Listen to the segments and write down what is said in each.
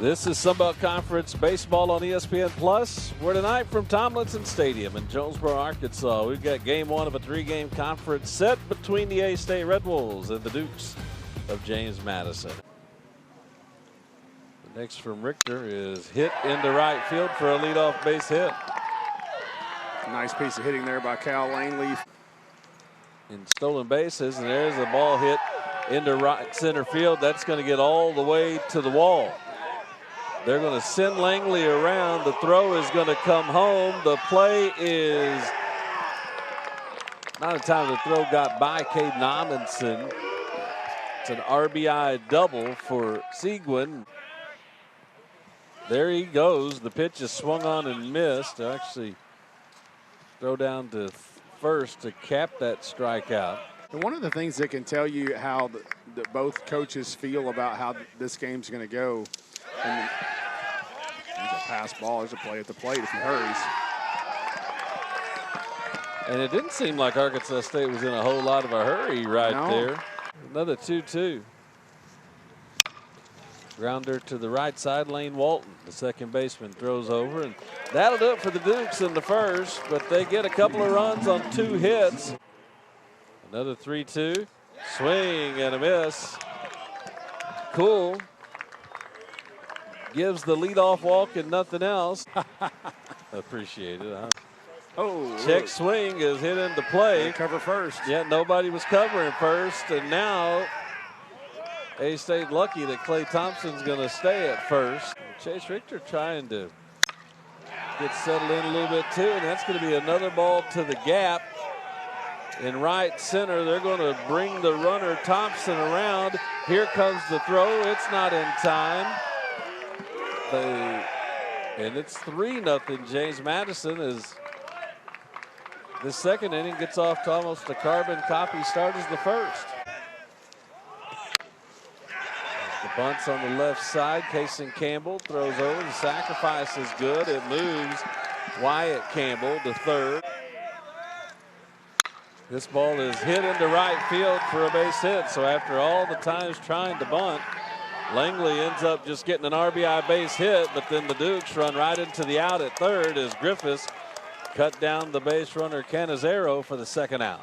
This is Sunbelt Conference Baseball on ESPN Plus. We're tonight from Tomlinson Stadium in Jonesboro, Arkansas. We've got game one of a three-game conference set between the A-State Red Wolves and the Dukes of James Madison. The next from Richter is hit into right field for a leadoff base hit. Nice piece of hitting there by Cal Langley. In stolen bases, and there's a ball hit into right center field. That's going to get all the way to the wall. They're going to send Langley around. The throw is going to come home. The play is not in time. The throw got by Caden Amundsen. It's an RBI double for Seguin. There he goes. The pitch is swung on and missed. Actually, throw down to first to cap that strikeout. And one of the things that can tell you how both coaches feel about how this game's going to go. And there's a pass ball. There's a play at the plate if he hurries. And it didn't seem like Arkansas State was in a whole lot of a hurry there. Another 2-2. Grounder to the right side, Lane Walton. The second baseman throws over, and that'll do it for the Dukes in the first, but they get a couple of runs on 2 hits. Another 3-2. Swing and a miss. Cool gives the leadoff walk and nothing else. Appreciate it, huh? Oh, check swing is hit into play. Cover first. Yeah, nobody was covering first, and now A-State lucky that Clay Thompson's going to stay at first. Chase Richter trying to get settled in a little bit too, and that's going to be another ball to the gap. In right center, they're going to bring the runner Thompson around. Here comes the throw. It's not in time. And it's 3-0. James Madison is the second inning gets off to almost a carbon copy start as the first. The bunt's on the left side. Kason Campbell throws over. The sacrifice is good. It moves Wyatt Campbell to third. This ball is hit into right field for a base hit. So after all the times trying to bunt, Langley ends up just getting an RBI base hit, but then the Dukes run right into the out at third as Griffiths cut down the base runner Canizero for the second out.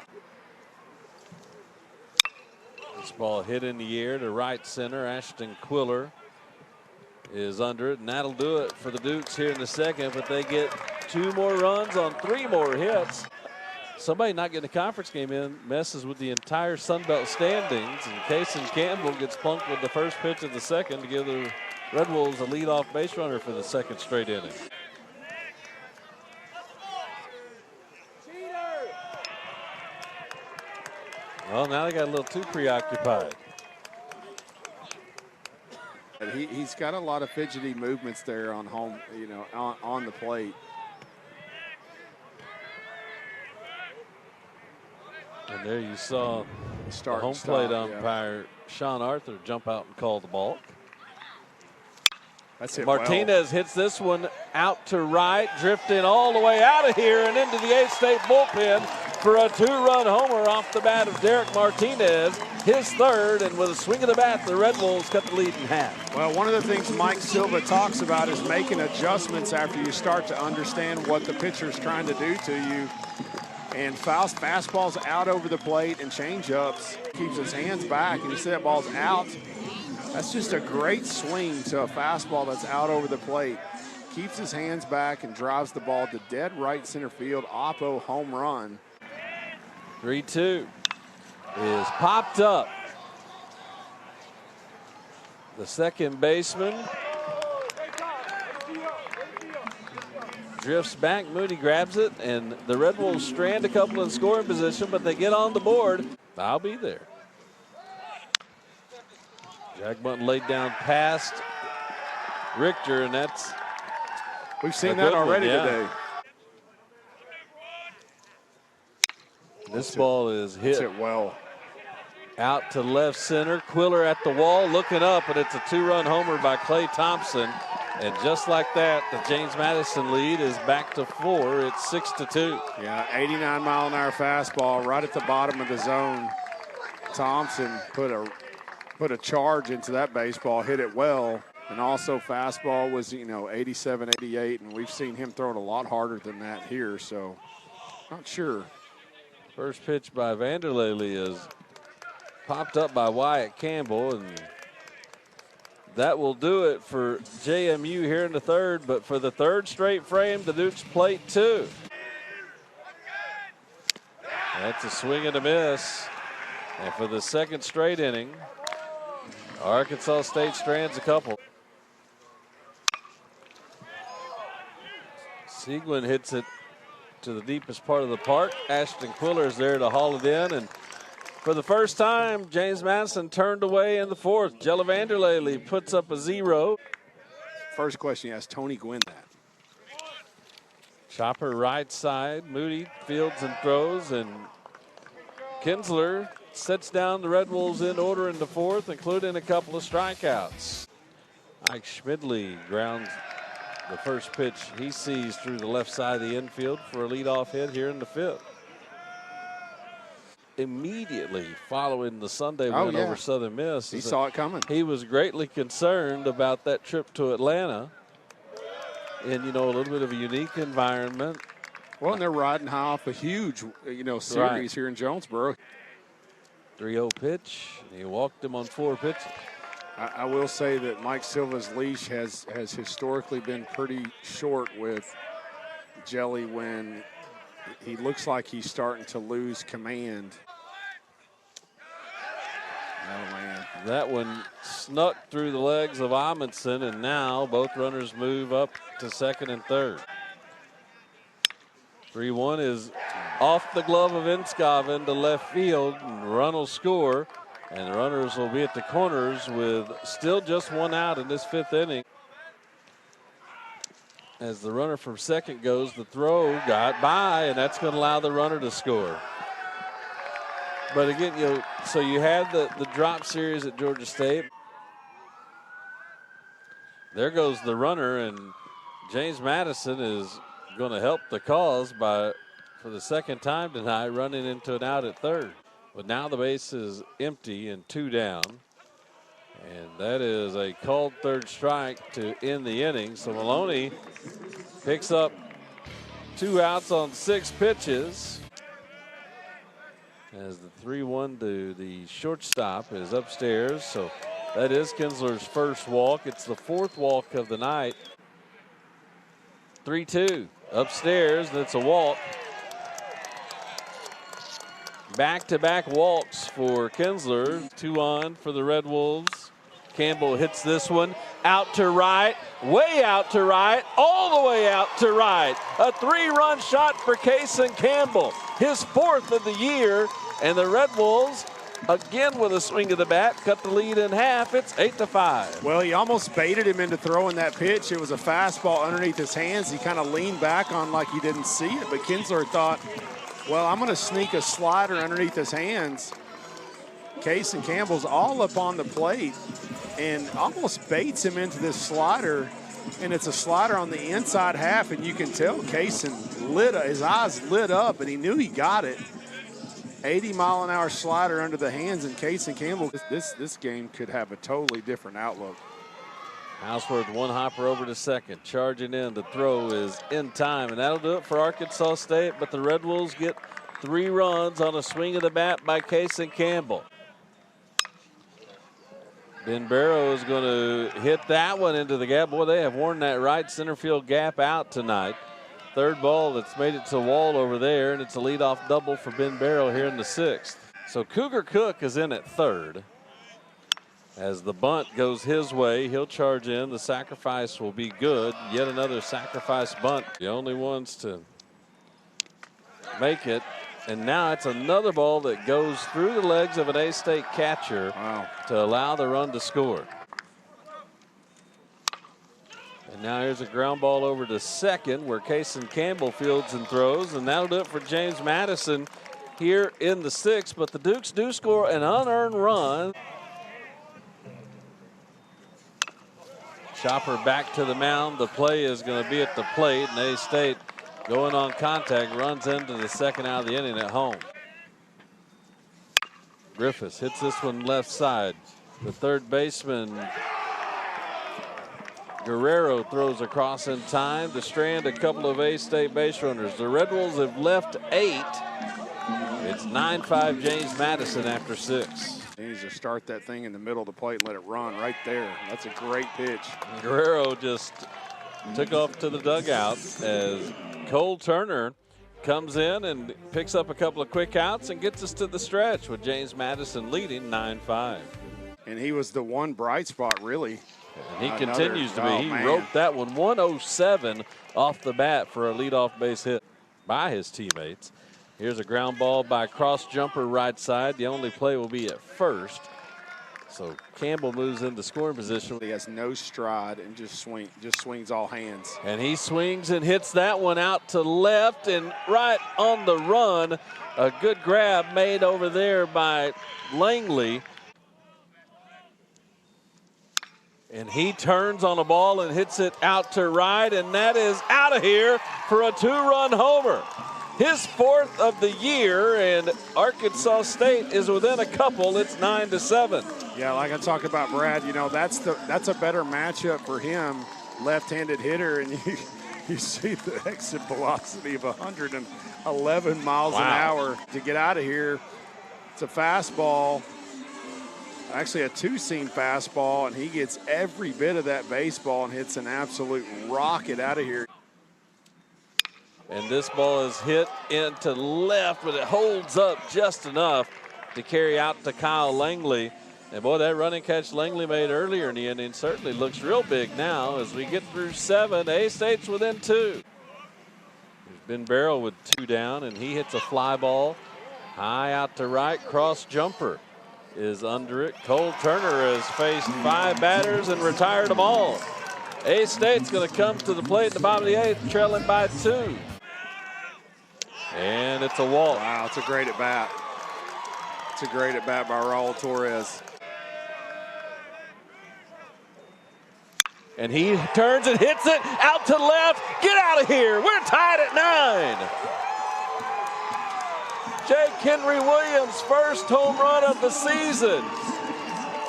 This ball hit in the air to right center. Ashton Quiller is under it, and that'll do it for the Dukes here in the second, but they get 2 more runs on 3 more hits. Somebody not getting a conference game in messes with the entire Sun Belt standings, and Kason Campbell gets plunked with the first pitch of the second to give the Red Wolves a leadoff base runner for the second straight inning. Well, now they got a little too preoccupied. He's got a lot of fidgety movements there on home, on the plate. And there you saw the home plate umpire, Sean Arthur, jump out and call the ball. That's it. Martinez hits this one out to right, drifting all the way out of here and into the A-State bullpen for a 2-run homer off the bat of Derek Martinez, his third, and with a swing of the bat, the Red Wolves cut the lead in half. Well, one of the things Mike Silva talks about is making adjustments after you start to understand what the pitcher's trying to do to you. And fastballs out over the plate and change-ups. Keeps his hands back, and you see that ball's out. That's just a great swing to a fastball that's out over the plate. Keeps his hands back and drives the ball to dead right center field. Oppo home run. 3-2 is popped up. The second baseman drifts back. Mooney grabs it, and the Red Wolves strand a couple in scoring position, but they get on the board. I'll be there. Jack Bunton laid down past Richter, and that's we've seen that already today. This ball is hit well out to left center. Quiller at the wall looking up, and it's a 2-run homer by Clay Thompson. And just like that, the James Madison lead is back to 4. It's 6-2. Yeah, 89-mile-an-hour fastball right at the bottom of the zone. Thompson put a charge into that baseball, hit it well. And also fastball was, 87, 88, and we've seen him throw it a lot harder than that here, so not sure. First pitch by Vanderlei is popped up by Wyatt Campbell, and that will do it for JMU here in the third, but for the third straight frame, the Dukes plate 2. That's a swing and a miss. And for the second straight inning, Arkansas State strands a couple. Seguin hits it to the deepest part of the park. Ashton Quiller is there to haul it in, and for the first time, James Madison turned away in the fourth. Jella Vanderlei puts up a 0. First question, you asked Tony Gwynn that. Chopper right side. Moody fields and throws, and Kinsler sets down the Red Wolves in order in the fourth, including a couple of strikeouts. Ike Schmidley grounds the first pitch he sees through the left side of the infield for a leadoff hit here in the fifth. Immediately following the Sunday win over Southern Miss, he saw it coming. He was greatly concerned about that trip to Atlanta in, a little bit of a unique environment. Well, and they're riding high off a huge, series here in Jonesboro. 3-0 pitch. He walked him on 4 pitches. I will say that Mike Silva's leash has historically been pretty short with Jelly when he looks like he's starting to lose command. Oh, man. That one snuck through the legs of Amundsen, and now both runners move up to second and third. 3-1 is off the glove of Enskoven to left field, and the run will score. And the runners will be at the corners with still just 1 out in this fifth inning. As the runner from second goes, the throw got by, and that's going to allow the runner to score. But again, so you had the drop series at Georgia State. There goes the runner, and James Madison is going to help the cause by, for the second time tonight, running into an out at third. But now the base is empty and 2 down. And that is a called third strike to end the inning. So Maloney picks up 2 outs on 6 pitches. As the 3-1 to the shortstop is upstairs. So that is Kinsler's first walk. It's the 4th walk of the night. 3-2 upstairs, and it's a walk. Back-to-back walks for Kinsler. 2 on for the Red Wolves. Campbell hits this one out to right, way out to right, all the way out to right. A 3-run shot for Kason Campbell, his 4th of the year, and the Red Wolves, again with a swing of the bat, cut the lead in half. It's 8-5. Well, he almost baited him into throwing that pitch. It was a fastball underneath his hands. He kind of leaned back on like he didn't see it, but Kinsler thought, well, I'm going to sneak a slider underneath his hands. Kason Campbell's all up on the plate and almost baits him into this slider, and it's a slider on the inside half, and you can tell Kason his eyes lit up, and he knew he got it. 80-mile-an-hour slider under the hands, and Kason Campbell, this game could have a totally different outlook. Houseworth 1 hopper over to second, charging in. The throw is in time, and that'll do it for Arkansas State, but the Red Wolves get 3 runs on a swing of the bat by Kason Campbell. Ben Barrow is going to hit that one into the gap. Boy, they have worn that right center field gap out tonight. 3rd ball that's made it to the wall over there, and it's a leadoff double for Ben Barrow here in the 6th. So Cougar Cook is in at 3rd. As the bunt goes his way, he'll charge in. The sacrifice will be good. Yet another sacrifice bunt. The only ones to make it. And now it's another ball that goes through the legs of an A-State catcher to allow the run to score. And now here's a ground ball over to second where Kason Campbell fields and throws. And that'll do it for James Madison here in the 6th. But the Dukes do score an unearned run. Chopper back to the mound. The play is going to be at the plate, and A-State going on contact, runs into the second out of the inning at home. Griffiths hits this one left side. The third baseman Guerrero throws across in time to strand a couple of A-State base runners. The Red Wolves have left 8. It's 9-5 James Madison after 6. He needs to start that thing in the middle of the plate and let it run right there. That's a great pitch. Guerrero just took off to the dugout as Cole Turner comes in and picks up a couple of quick outs and gets us to the stretch with James Madison leading 9-5. And he was the one bright spot, really. And he continues to be. He roped that one 107 off the bat for a leadoff base hit by his teammates. Here's a ground ball by cross jumper right side. The only play will be at first. So Campbell moves into scoring position. He has no stride and just swings all hands. And he swings and hits that one out to left and right on the run. A good grab made over there by Langley. And he turns on a ball and hits it out to right, and that is out of here for a 2-run homer. His 4th of the year, and Arkansas State is within a couple. It's 9-7. Yeah, like I talked about, Brad, you know, that's a better matchup for him, left-handed hitter, and you see the exit velocity of 111 miles an hour to get out of here. It's a fastball, actually a 2-seam fastball, and he gets every bit of that baseball and hits an absolute rocket out of here. And this ball is hit into left, but it holds up just enough to carry out to Kyle Langley. And boy, that running catch Langley made earlier in the inning certainly looks real big now as we get through 7. A-State's within 2. There's Ben Barrow with 2 down, and he hits a fly ball high out to right. Cross jumper is under it. Cole Turner has faced 5 batters and retired them all. A-State's going to come to the plate in the bottom of the 8th, trailing by 2. And it's a walk. Wow, it's a great at bat. It's a great at bat by Raul Torres. And he turns and hits it out to left. Get out of here. We're tied at 9. Jake Henry Williams' first home run of the season.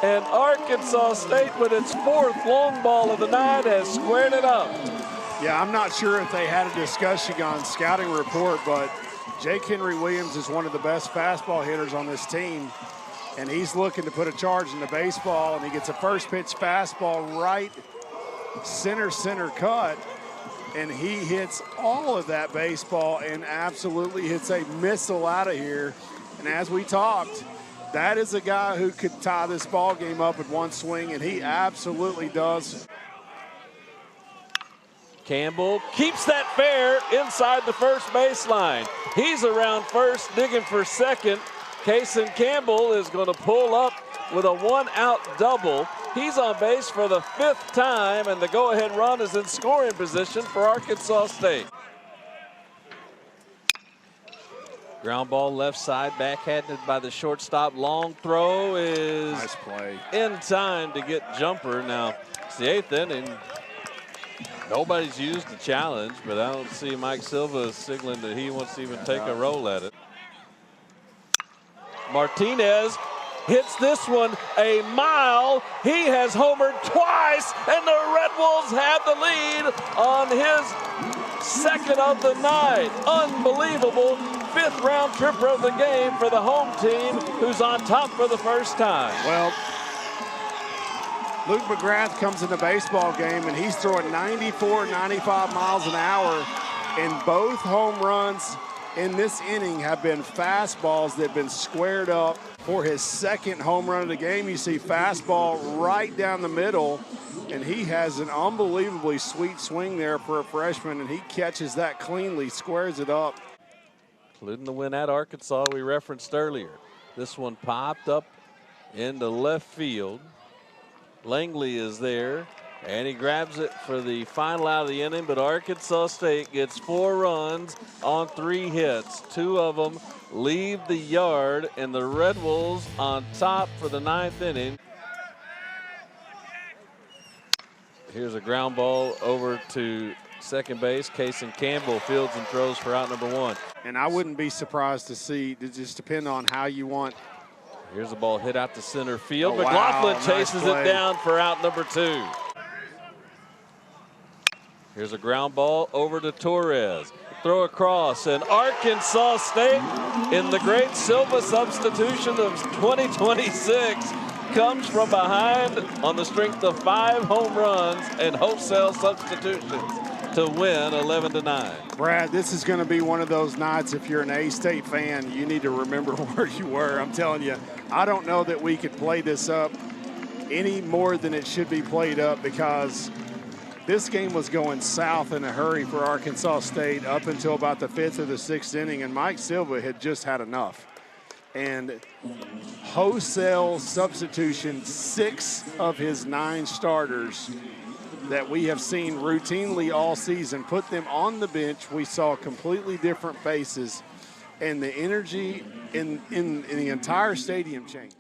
And Arkansas State, with its 4th long ball of the night, has squared it up. Yeah, I'm not sure if they had a discussion on scouting report, but Jake Henry Williams is one of the best fastball hitters on this team. And he's looking to put a charge in the baseball, and he gets a first pitch fastball right center cut. And he hits all of that baseball and absolutely hits a missile out of here. And as we talked, that is a guy who could tie this ball game up in one swing, and he absolutely does. Campbell keeps that fair inside the first baseline. He's around first, digging for second. Kason Campbell is going to pull up with a 1-out double. He's on base for the 5th time, and the go-ahead run is in scoring position for Arkansas State. Ground ball left side, backhanded by the shortstop. Long throw is nice play in time to get jumper. Now, it's the 8th inning. Nobody's used the challenge, but I don't see Mike Silva signaling that he wants to even take a roll at it. Martinez hits this one a mile. He has homered twice, and the Red Wolves have the lead on his 2nd of the night. Unbelievable 5th round tripper of the game for the home team, who's on top for the first time. Well, Luke McGrath comes in the baseball game, and he's throwing 94, 95 miles an hour, and both home runs in this inning have been fastballs that have been squared up. For his 2nd home run of the game, you see fastball right down the middle, and he has an unbelievably sweet swing there for a freshman, and he catches that cleanly, squares it up. Including the win at Arkansas we referenced earlier. This one popped up into left field. Langley is there, and he grabs it for the final out of the inning, but Arkansas State gets 4 runs on 3 hits. 2 of them leave the yard, and the Red Wolves on top for the 9th inning. Here's a ground ball over to second base. Kason Campbell fields and throws for out number 1. And I wouldn't be surprised to see, it just depend on how you want. Here's a ball hit out to center field. Oh, McLaughlin wow, chases nice it down for out number 2. Here's a ground ball over to Torres. Throw across, and Arkansas State, in the great Silva substitution of 2026, comes from behind on the strength of 5 home runs and wholesale substitutions to win 11-9. Brad, this is going to be one of those nights, if you're an A-State fan, you need to remember where you were. I'm telling you, I don't know that we could play this up any more than it should be played up, because this game was going south in a hurry for Arkansas State up until about the 5th or the 6th inning, and Mike Silva had just had enough. And wholesale substitution, 6 of his 9 starters that we have seen routinely all season, put them on the bench. We saw completely different faces, and the energy in the entire stadium changed.